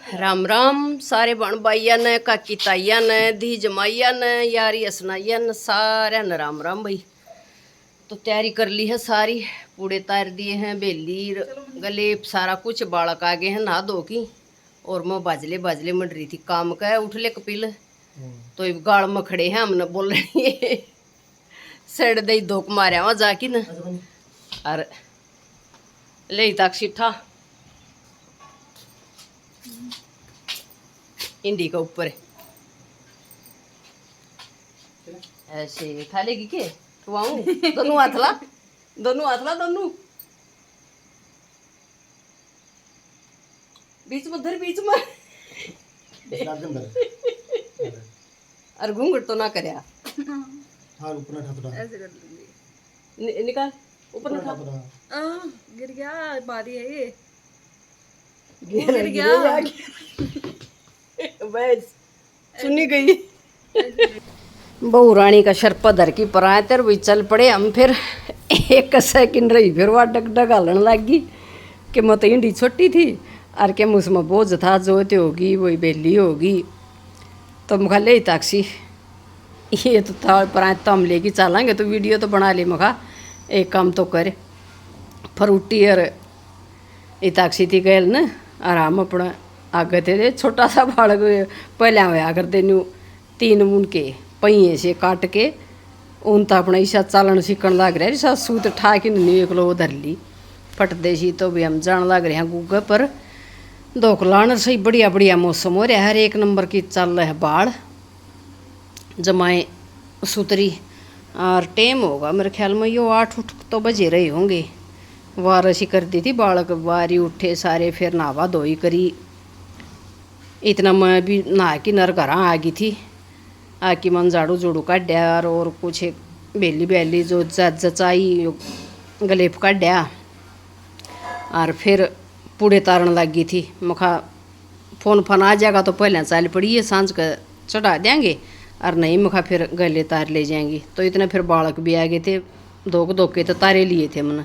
राम राम सारे बण भाइया ने काकी ताइया ने धी जमाइया ने यारी असनाइया ने सारे ने राम राम भाई। तो तैयारी कर ली है सारी, पूड़े तार दिए हैं, बेली गले सारा कुछ, बालक आ गए हैं नहा धो की। और मैं बाजले बाजले मड रही थी काम का, उठ ले कपिल तो ये गाड़ में खड़े हैं, हमने बोल रही है सड़ दई धोक मारे वहाँ जाके न और ले तक सीठा इंडी का ऊपर ऐसे खा लेगी के खुआऊं दोनों हाथ ला दोनों बीच में धर बीच में और घूंघट तो ना करया ऊपर ऐसे कर लूंगी निकाल ऊपर ना गिर गया बारी है ये गिर गया बस सुनी गई बहू रानी का शर्पा धर की पराए तर भी चल पड़े हम। फिर एक सेकंड रही, फिर वह डग डग हालन लग गई कि मत इंडी छोटी थी और क्या उसमें बोझ था जो ते होगी वही बेली होगी। तो मुखा ले ताक्सी ये तो था पराए तो हम लेके चलेंगे तो वीडियो तो बना ले। मुखा एक काम तो कर फ्रूटी और इताक्सी थी गैल न आराम अपना आगे थे छोटा सा बालक पहले होया करते न्यू 3 ऊन के पहिए से काट के ऊन तो अपना ईसा चालन सीखण लग रहा ईसा सूत ठा के नहीं एक लो धर ली फट देसी। तो भी हम जान लग रहे हैं गूगे पर धोख लाने सही बढ़िया बढ़िया मौसम हो रहा है, हर एक नंबर की चल रहा है बाढ़ जमाए सुतरी। और टेम होगा मेरे ख्याल में यो 8 तो बजे रहे होंगे। वारसी कर दी थी बालक वारी उठे सारे, फिर नहावा धोई करी। इतना मैं भी नहा की नर घर आ गई थी, आके मन झाड़ू झूड़ू काढ़िया और कुछ बेली बेली जो जचाई गलेप काढ़िया और फिर पूड़े तारण लग गई थी। मखा फोन आ जाएगा तो पहले चाल पड़ी है, सांझ का चढ़ा देंगे और नहीं मखा फिर गले तार ले जाएंगी। तो इतने फिर बालक भी आ गए थे, धोके तो तारे लिए थे मैंने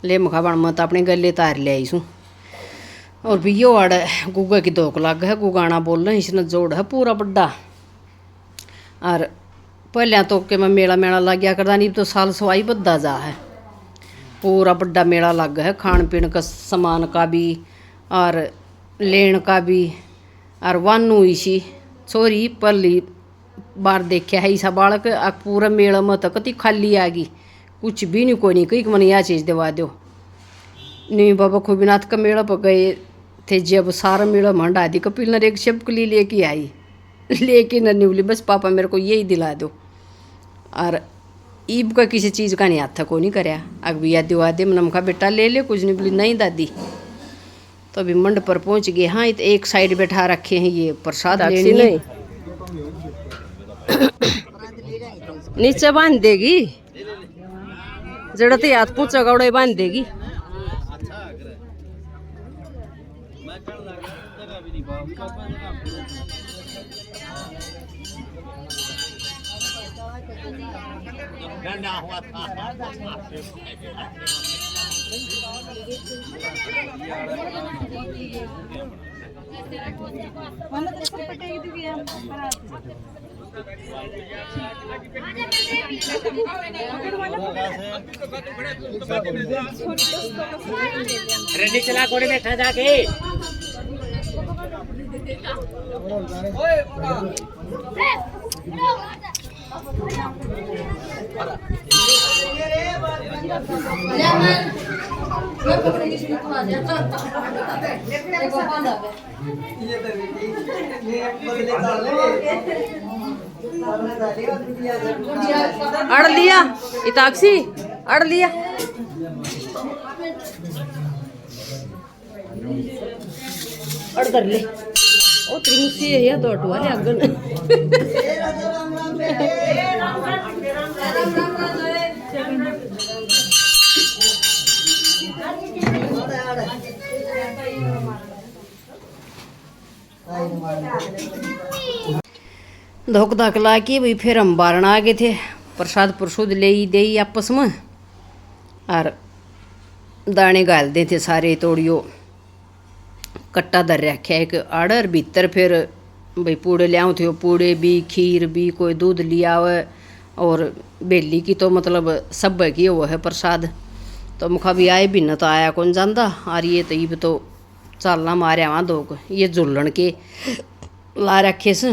ले मखा बण मत अपने गले तार ले आई सूँ। और भी यो आड़ गुगा की धोक लग है, गुगाना बोल रहे इसने जोड़ है पूरा बड्डा। और पहले तो कि मैं मेला मेला लग गया करदा, नहीं तो साल सवाई बद्दा जा है, पूरा बड्डा मेला लग है खान पीन का सामान का भी और लेन का भी। और वानू इसी छोरी पहली बार देखा है ऐसा बालक पूरा मेला में तो कति खाली आ गई, कुछ भी नहीं कोई नहीं कही मैंने यह चीज़ दिवा दो। नहीं बाबा खूबीनाथ का मेला पर गए थे, जब सारा मेला मंडा दी कपिल ने एक छिपकली लेके आई, लेके न बोली बस पापा मेरे को यही दिला दो। और ईब का किसी चीज़ का नहीं हाथ था को नहीं कराया, अग भी याद दिवा दे मैंने कहा बेटा ले ले, कुछ नहीं बोली नहीं दादी। तो अभी मंड पर पहुंच गए। हाँ तो एक साइड बैठा रखे हैं ये प्रसाद लेने, नीचे बांध देगी जड़ते हाथ पूछा गौड़े बांध देगी। रेडी चला कोड़े बैठा जाके अड़ लिया इताक्सी अड़ लिया। अड़ कर ले ओ त्रिमुसी है या दौड़ वाले अगन धोक धाक ला के भाई फिर हम बारण आ गए थे। प्रसाद प्रसूद ले ही दे ही आपस में और दाने गाल दे थे सारे तोड़ियो कट्टा धर रख्या एक आड़र भीतर। फिर भाई पूड़े लियाऊँ थे, पूड़े भी, खीर भी, कोई दूध लिया हुआ और बेली की तो मतलब सब की वो है प्रसाद। तो मुखा भी आए भी न तो आया कौन जानदा। और ये तो इब तो चालना मारे वहाँ दो ये झुल्लन के ला रखे से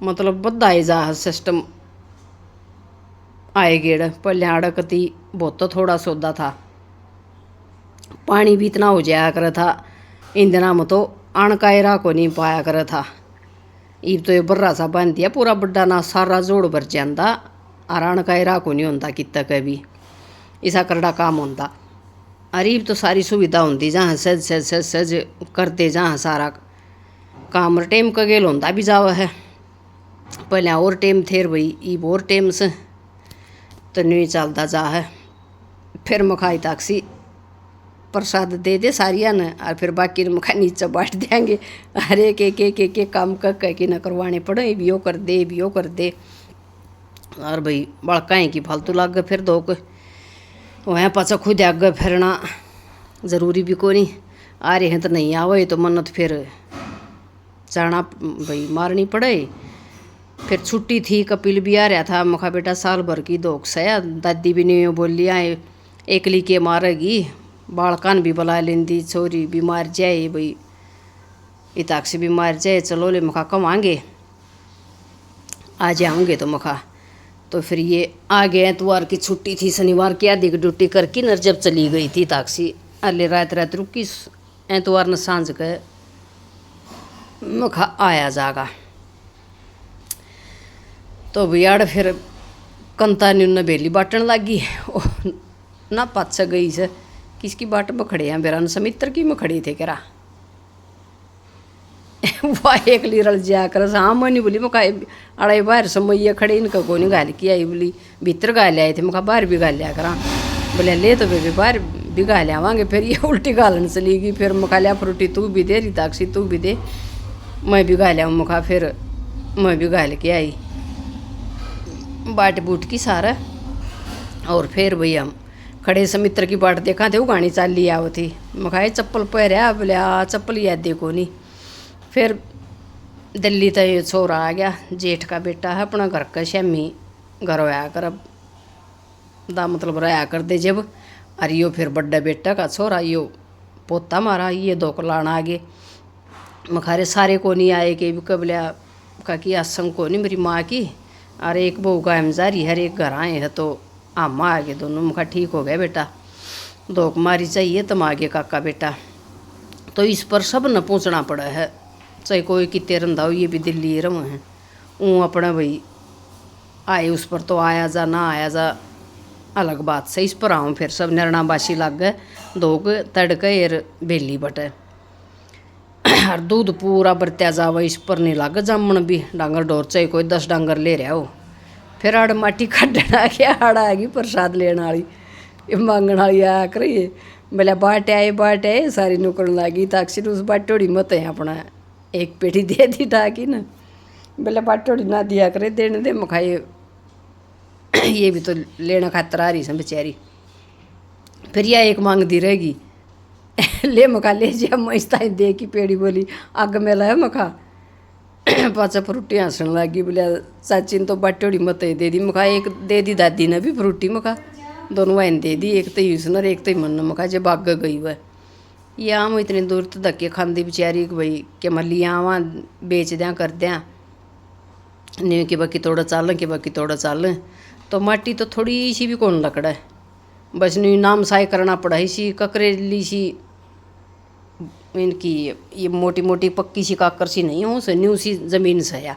मतलब बधाई जा सिस्टम आए गेड़। पहले आड़कती बहुत तो थोड़ा सौदा था, पानी भी इतना हो जाया कर था ईंधना में तो अणकायरा को नहीं पाया कर था। इब तो ये बर्रा सा बन दिया पूरा बड्डा ना सारा जोड़ भर जाता और अणकायरा को नहीं होता कितना कभी ऐसा करड़ा काम होता। अरे इब तो सारी सुविधा होती जहाँ सज सज सज सज करते जहाँ सारा काम टेम का गेल होता भी जावा है। पहले और टेम थे भाई इब और टेम से तो नहीं चलता जा है। फिर मखाई ताकसी प्रसाद दे दे सारिया ने और फिर बाकी मखा नीचे बांट देंगे। अरे के काम कर के न करवाने पड़े, ये भी यो कर दे, ये भी यो कर दे। और भाई बड़काएँ की फालतू लाग गए फिर दो को वह पाचा खुद आगे फिरना ज़रूरी भी को नहीं। आ रहे हैं तो नहीं आवे तो मन्नत फिर जाना भाई मारनी पड़े। फिर छुट्टी थी, कपिल भी आ रहा था। मखा बेटा साल भर की दोख सया, दादी भी नहीं बोली आए एकली के मारेगी, बालकान भी बुला लेंदी, छोरी भी मार जाए भाई इताक से भी मार जाए। चलो ले मखा कमाएंगे आ जाऊँगे तो मखा। तो फिर ये आ गए एतवार की छुट्टी थी, शनिवार की आधी की ड्यूटी करके नर जब चली गई थी ताकसी अले रात रात रुकी। एतवार न सांझ के मखा आया जागा। तो बियाड़ फिर कंता ने उन्हें बेली बाटन लगी ना पाछा गई से किसकी बाट में खड़े हैं बेरा समित्र की में खड़ी थे करा वाह एक ली रल जा कर हाँ मैं नहीं बोली मैं अड़ाई बाहर समय खड़े इनका को नहीं गाल की आई बोली भीतर गाल आए थे मैं बाहर भी गाल लिया करा। बोले ले तो बेबी बाहर भी गाल आवांगे। फिर ये उल्टी गालन चली गई। फिर मुखा लिया फ्रूटी तू भी दे, रिताक्षी तू भी दे, मैं भी गाल आऊँ मुखा। फिर मैं भी गाल के आई बाट बूट की सारा। और फिर भई हम खड़े समित्र की बाट देखा थे वो गाड़ी चाल ली आओ थी। मखाए चप्पल पहरा बोले आ चप्पल याद देखो नहीं। फिर दिल्ली तो ये छोरा आ गया जेठ का बेटा है अपना घर का श्यामी घर आया कर अब दा मतलब रहा कर दे जब। और यो फिर बड्डा बेटा का छोरा यो पोता मारा ये दो को लाना आगे। मखारे सारे को नहीं आए कि कबलिया का कि आसंग को नहीं मेरी माँ की और एक बहू का हमजारी हर एक घर आए है तो आमा आगे दोनों मुखा ठीक हो गया बेटा दो कुमारी चाहिए तुम आगे काका बेटा। तो इस पर सब न पूछना पड़ा है चाहे कोई कितने रंधा हो ये भी दिल्ली रहो हैं ऊँ अपना भाई आए उस पर तो आया जा ना आया जा अलग बात से। इस पर आऊँ फिर सब निर्णाबाशी लग गए दोग तड़के और बेली बटे और दूध पूरा बरत्या जावा इस पर नहीं लग जामन भी डांगर डोर चाहे कोई 10 डांगर ले रहा हो। फिर आड़ माटी कड्ढन आ गया आड़ आ गई प्रसाद लेने वाली मांगण वाली आ करिए बोले बाट आए सारी नुकड़ लगी ताकि उस बाटोड़ी मत है अपना एक पेटी दे दी ढाकी ना बोले बाटोड़ी ना दिया करे देने दे मखाए ये भी तो लेना खातर आ रही सब बेचारी। फिर यह एक मांग दी रहेगी ले मखा ले जा मस्ता दे की पेड़ी बोली आग में लाया मखा पाचा फ्रूटी हंसन लगी बोलिया चाची ने तो बाटोड़ी मत दे दी मखा एक दे दी दादी ने भी फ्रूटी मखा दोनों वाइन दे दी एक तो यूसनर एक तो मन मखा जब आग गई वह या हम इतनी दूर तो धक्के खाती बेचारी कि भाई कि मलिया वहाँ बेच दें कर दें नहीं कि बाकी थोड़ा चल कि बाकी थोड़ा चल। तो माटी तो थोड़ी सी भी कौन लकड़ा है बस नहीं नाम साई करना पड़ा इसी ककरेली सी इनकी ये मोटी मोटी पक्की सी काकर सी नहीं हो से न्यू सी ज़मीन से या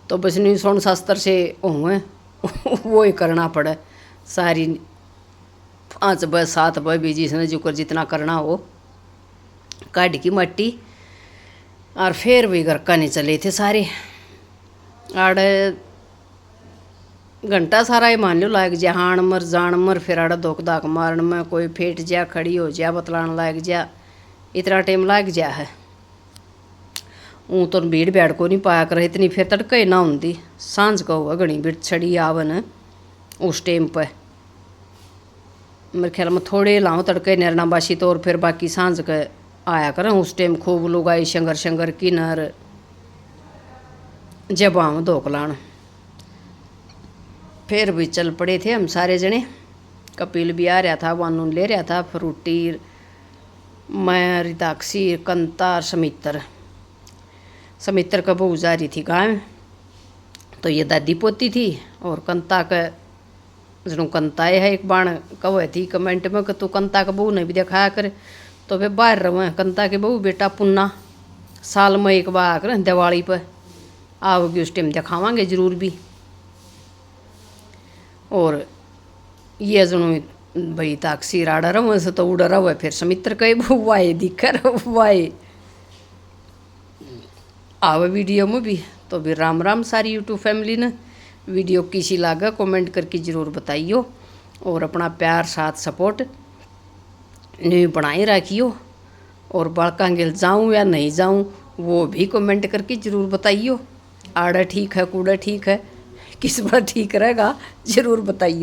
तो बस नहीं सोन शास्त्र से हुए वो ही करना पड़े सारी 5 बाय 7 बाय भी जिसने जुकर जितना करना हो काट की मट्टी। और फिर भी घर का नहीं चले थे सारे आड़ घंटा सारा ही मान लो लाग जा हाण मर जान मर फिर आड़ा धोक धाक मारन में कोई फेट जा खड़ी हो जा बतलान लाग जा इतना टाइम लाग जा है। ऊँ तो भीड़ बैठ को नहीं पाया कर इतनी फिर तड़के ना होंगी सांझ का हुआ घनी भीड़ छड़ी आवन उस टाइम पर मेरे ख्याल में थोड़े लाऊं तड़के निर्णाबाशी तो और फिर बाकी सांझ के आया करें उस टाइम खूब लोग आए शंगर शंगर किन्नर जब हम धोकलान। फिर भी चल पड़े थे हम सारे जने। कपिल भी आ रहा था, वानून ले रहा था, फ्रूटी, मैं, रिताक्षी, कंता, समित्र का बहू जा रही थी गाँव, तो ये दादी पोती थी। और कंता का जनु कंताए है एक बाण कहे थी कमेंट में कि तू कंता का बहू ने भी दिखाया करे, तो वे बाहर रहे कंता के बहू बेटा पुन्ना साल में एक बार आकर दिवाली पर आओगी, उस टाइम दिखावांगे जरूर भी। और ये जनु भाई ताक्सी राड़ा रहा से तो उड़ रहा हुआ, फिर समित्र कहे वाए दिखर वाए आवे वीडियो में भी। तो भी राम राम सारी यूट्यूब फैमिली ने। वीडियो किसी लागा कमेंट करके ज़रूर बताइयो, और अपना प्यार साथ सपोर्ट नहीं बनाए रखियो। और बालकांगेल जाऊँ या नहीं जाऊँ वो भी कमेंट करके ज़रूर बताइयो। आड़ा ठीक है कूड़ा ठीक है, किस बार ठीक रहेगा ज़रूर बताइयो।